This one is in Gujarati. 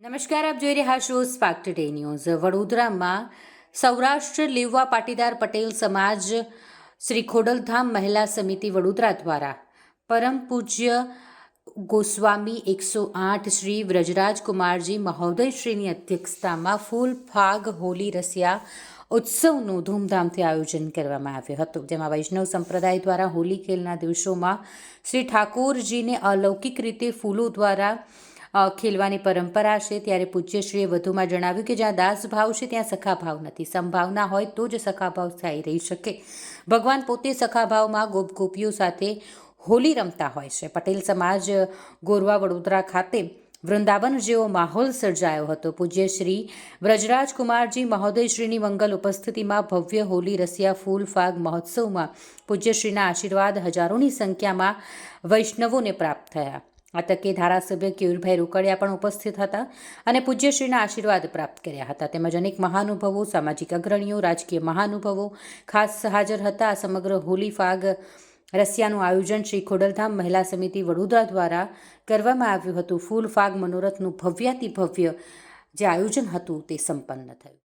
નમસ્કાર, આપ જોઈ રહ્યા છો સ્પાર્ક ટુડે ન્યૂઝ. વડોદરામાં સૌરાષ્ટ્ર લેવા પાટીદાર પટેલ સમાજ શ્રી ખોડલધામ મહિલા સમિતિ વડોદરા દ્વારા પરમ પૂજ્ય ગોસ્વામી 108 શ્રી વ્રજરાજ કુમારજી મહોદયશ્રીની અધ્યક્ષતામાં ફૂલ ફાગ હોલી રસિયા ઉત્સવનું ધૂમધામથી આયોજન કરવામાં આવ્યું હતું, જેમાં વૈષ્ણવ સંપ્રદાય દ્વારા હોલી ખેલના દિવસોમાં શ્રી ઠાકોરજીને અલૌકિક રીતે ફૂલો દ્વારા ખેલવાની પરંપરા છે. ત્યારે પૂજ્યશ્રીએ વધુમાં જણાવ્યું કે જ્યાં દાસભાવ છે ત્યાં સખાભાવ નથી. સંભાવના હોય તો જ સખાભાવ સ્થાયી રહી શકે. ભગવાન પોતે સખાભાવમાં ગોપીઓ સાથે હોલી રમતા હોય છે. પટેલ સમાજ ગોરવા વડોદરા ખાતે વૃંદાવન જેવો માહોલ સર્જાયો હતો. પૂજ્ય શ્રી વ્રજરાજ કુમારજી મહોદયશ્રીની મંગલ ઉપસ્થિતિમાં ભવ્ય હોલી રસિયા ફૂલ ફાગ મહોત્સવમાં પૂજ્યશ્રીના આશીર્વાદ હજારોની સંખ્યામાં વૈષ્ણવોને પ્રાપ્ત થયા. આ તકે ધારાસભ્ય કેયુરભાઈ રોકડિયા પણ ઉપસ્થિત હતા અને પૂજ્યશ્રીના આશીર્વાદ પ્રાપ્ત કર્યા હતા. તેમજ અનેક મહાનુભાવો, સામાજિક અગ્રણીઓ, રાજકીય મહાનુભાવો ખાસ હાજર હતા. આ સમગ્ર હોલી ફાગ રસિયાનું આયોજન શ્રી ખોડલધામ મહિલા સમિતિ વડોદરા દ્વારા કરવામાં આવ્યું હતું. ફૂલ ફાગ મનોરથનું ભવ્યાતિ ભવ્ય જે આયોજન હતું તે સંપન્ન થયું.